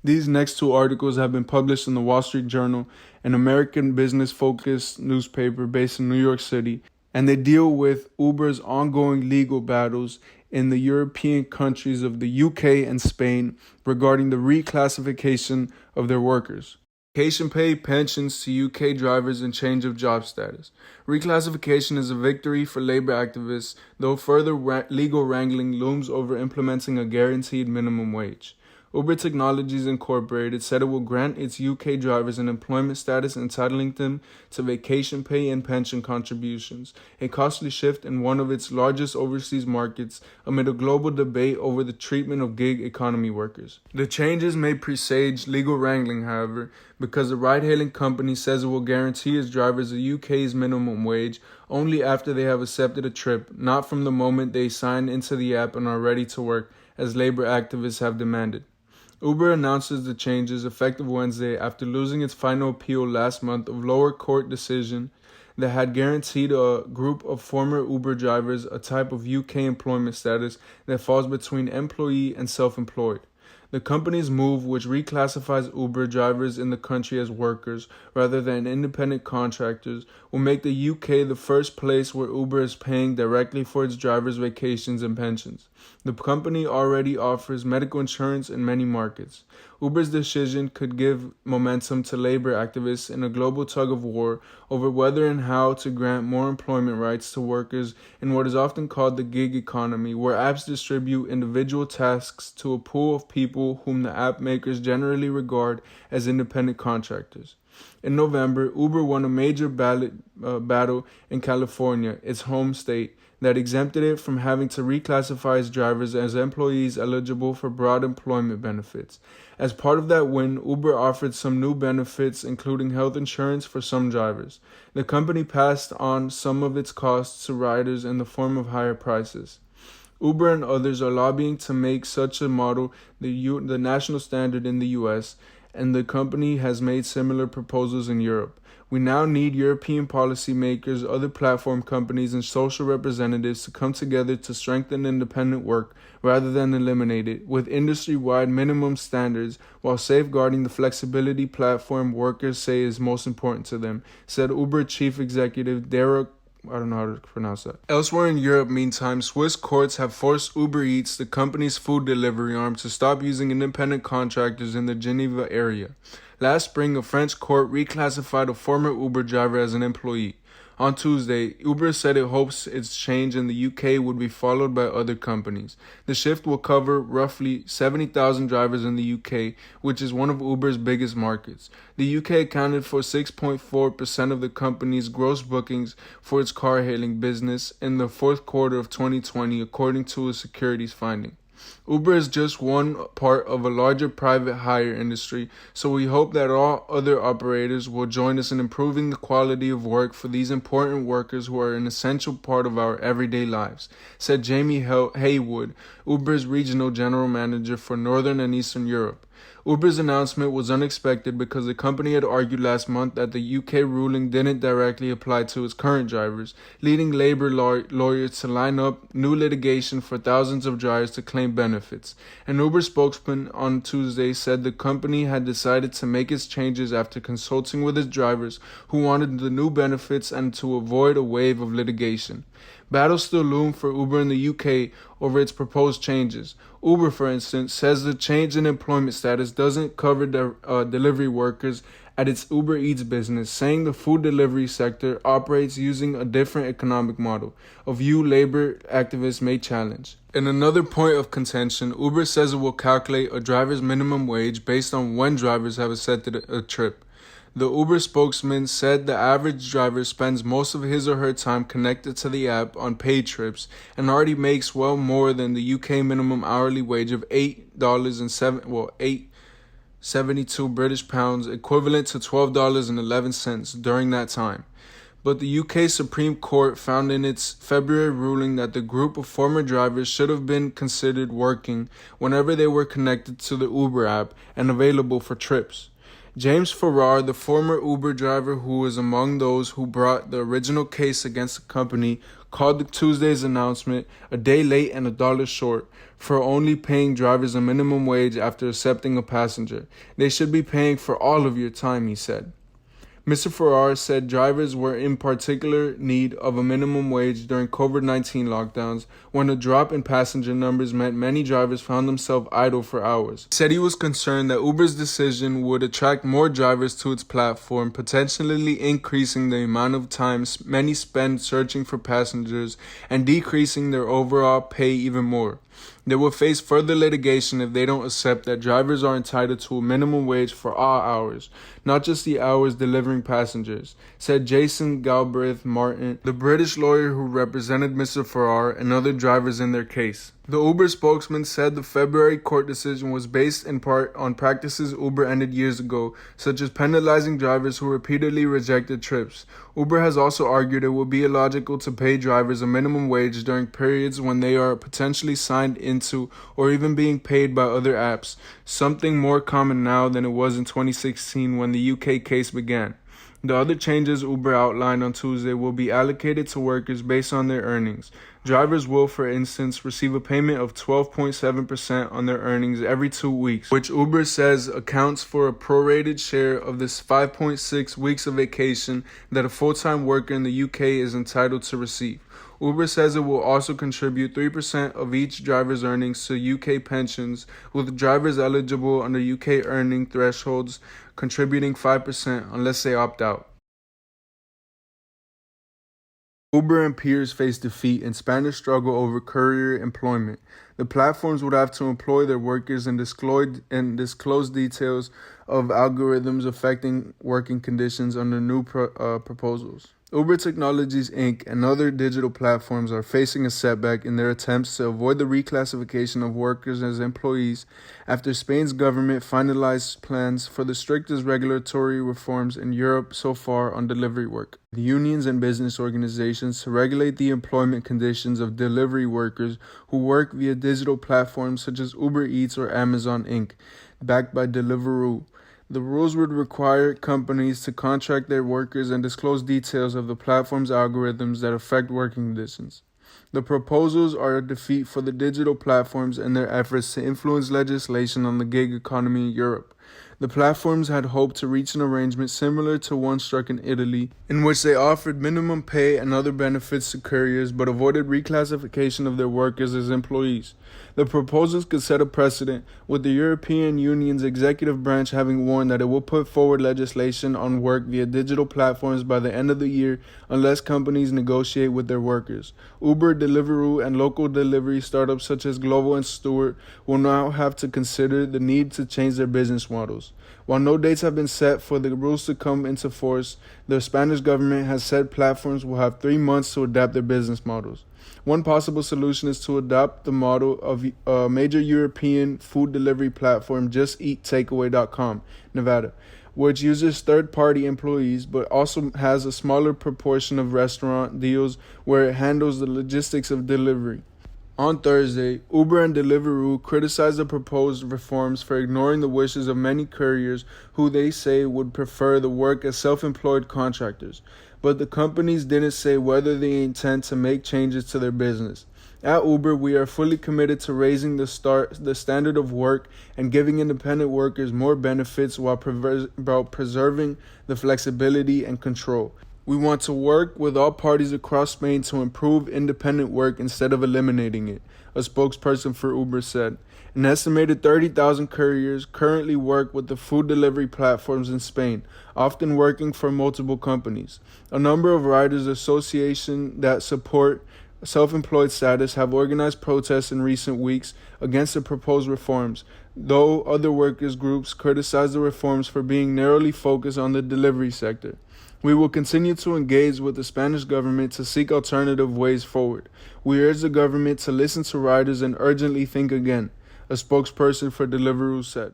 These next two articles have been published in the Wall Street Journal, an American business-focused newspaper based in New York City, and they deal with Uber's ongoing legal battles in the European countries of the UK and Spain regarding the reclassification of their workers. Vacation pay, pensions to UK drivers, and change of job status. Reclassification is a victory for labor activists, though further legal wrangling looms over implementing a guaranteed minimum wage. Uber Technologies Incorporated said it will grant its UK drivers an employment status entitling them to vacation pay and pension contributions, a costly shift in one of its largest overseas markets amid a global debate over the treatment of gig economy workers. The changes may presage legal wrangling, however, because the ride-hailing company says it will guarantee its drivers the UK's minimum wage only after they have accepted a trip, not from the moment they sign into the app and are ready to work, as labor activists have demanded. Uber announces the changes effective Wednesday after losing its final appeal last month of lower court decision that had guaranteed a group of former Uber drivers a type of UK employment status that falls between employee and self-employed. The company's move, which reclassifies Uber drivers in the country as workers rather than independent contractors, will make the UK the first place where Uber is paying directly for its drivers' vacations and pensions. The company already offers medical insurance in many markets. Uber's decision could give momentum to labor activists in a global tug-of-war over whether and how to grant more employment rights to workers in what is often called the gig economy, where apps distribute individual tasks to a pool of people whom the app makers generally regard as independent contractors. In November, Uber won a major battle in California, its home state, that exempted it from having to reclassify its drivers as employees eligible for broad employment benefits. As part of that win, Uber offered some new benefits, including health insurance for some drivers. The company passed on some of its costs to riders in the form of higher prices. Uber and others are lobbying to make such a model the national standard in the US, and the company has made similar proposals in Europe. We now need European policymakers, other platform companies, and social representatives to come together to strengthen independent work rather than eliminate it, with industry-wide minimum standards while safeguarding the flexibility platform workers say is most important to them, said Uber chief executive Derek. I don't know how to pronounce that. Elsewhere in Europe, meantime, Swiss courts have forced Uber Eats, the company's food delivery arm, to stop using independent contractors in the Geneva area. Last spring, a French court reclassified a former Uber driver as an employee. On Tuesday, Uber said it hopes its change in the UK would be followed by other companies. The shift will cover roughly 70,000 drivers in the UK, which is one of Uber's biggest markets. The UK accounted for 6.4% of the company's gross bookings for its car-hailing business in the fourth quarter of 2020, according to a securities finding. Uber is just one part of a larger private hire industry, so we hope that all other operators will join us in improving the quality of work for these important workers who are an essential part of our everyday lives, said Jamie Haywood, Uber's regional general manager for Northern and Eastern Europe. Uber's announcement was unexpected because the company had argued last month that the UK ruling didn't directly apply to its current drivers, leading labor lawyers to line up new litigation for thousands of drivers to claim benefits. An Uber spokesman on Tuesday said the company had decided to make its changes after consulting with its drivers who wanted the new benefits and to avoid a wave of litigation. Battles still loom for Uber in the UK over its proposed changes. Uber, for instance, says the change in employment status doesn't cover delivery workers at its Uber Eats business, saying the food delivery sector operates using a different economic model, a view labor activists may challenge. In another point of contention, Uber says it will calculate a driver's minimum wage based on when drivers have accepted a trip. The Uber spokesman said the average driver spends most of his or her time connected to the app on paid trips and already makes well more than the UK minimum hourly wage of $8.72 British pounds, equivalent to $12.11 during that time. But the UK Supreme Court found in its February ruling that the group of former drivers should have been considered working whenever they were connected to the Uber app and available for trips. James Farrar, the former Uber driver who was among those who brought the original case against the company, called Tuesday's announcement a day late and $1 short for only paying drivers a minimum wage after accepting a passenger. They should be paying for all of your time, he said. Mr. Farrar said drivers were in particular need of a minimum wage during COVID-19 lockdowns, when a drop in passenger numbers meant many drivers found themselves idle for hours. He said he was concerned that Uber's decision would attract more drivers to its platform, potentially increasing the amount of time many spend searching for passengers and decreasing their overall pay even more. They will face further litigation if they don't accept that drivers are entitled to a minimum wage for all hours, not just the hours delivering passengers, said Jason Galbraith Martin, the British lawyer who represented Mr. Farrar and other drivers in their case. The Uber spokesman said the February court decision was based in part on practices Uber ended years ago, such as penalizing drivers who repeatedly rejected trips. Uber has also argued it would be illogical to pay drivers a minimum wage during periods when they are potentially signed into or even being paid by other apps, something more common now than it was in 2016 when the UK case began. The other changes Uber outlined on Tuesday will be allocated to workers based on their earnings. Drivers will, for instance, receive a payment of 12.7% on their earnings every 2 weeks, which Uber says accounts for a prorated share of this 5.6 weeks of vacation that a full-time worker in the UK is entitled to receive. Uber says it will also contribute 3% of each driver's earnings to UK pensions, with drivers eligible under UK earning thresholds contributing 5% unless they opt out. Uber and peers face defeat in Spanish struggle over courier employment. The platforms would have to employ their workers and disclose details of algorithms affecting working conditions under new proposals. Uber Technologies, Inc. and other digital platforms are facing a setback in their attempts to avoid the reclassification of workers as employees after Spain's government finalized plans for the strictest regulatory reforms in Europe so far on delivery work. The unions and business organizations to regulate the employment conditions of delivery workers who work via digital platforms such as Uber Eats or Amazon Inc., backed by Deliveroo. The rules would require companies to contract their workers and disclose details of the platform's algorithms that affect working conditions. The proposals are a defeat for the digital platforms and their efforts to influence legislation on the gig economy in Europe. The platforms had hoped to reach an arrangement similar to one struck in Italy, in which they offered minimum pay and other benefits to couriers but avoided reclassification of their workers as employees. The proposals could set a precedent, with the European Union's executive branch having warned that it will put forward legislation on work via digital platforms by the end of the year unless companies negotiate with their workers. Uber, Deliveroo, and local delivery startups such as Glovo and Stuart will now have to consider the need to change their business models. While no dates have been set for the rules to come into force, the Spanish government has said platforms will have 3 months to adapt their business models. One possible solution is to adopt the model of a major European food delivery platform, JustEatTakeaway.com, Nevada, which uses third-party employees but also has a smaller proportion of restaurant deals where it handles the logistics of delivery. On Thursday, Uber and Deliveroo criticized the proposed reforms for ignoring the wishes of many couriers who they say would prefer the work as self-employed contractors. But the companies didn't say whether they intend to make changes to their business. At Uber, we are fully committed to raising the standard of work and giving independent workers more benefits while preserving the flexibility and control. We want to work with all parties across Spain to improve independent work instead of eliminating it, a spokesperson for Uber said. An estimated 30,000 couriers currently work with the food delivery platforms in Spain, often working for multiple companies. A number of riders associations that support self-employed status have organized protests in recent weeks against the proposed reforms, though other workers' groups criticize the reforms for being narrowly focused on the delivery sector. We will continue to engage with the Spanish government to seek alternative ways forward. We urge the government to listen to riders and urgently think again, a spokesperson for Deliveroo said.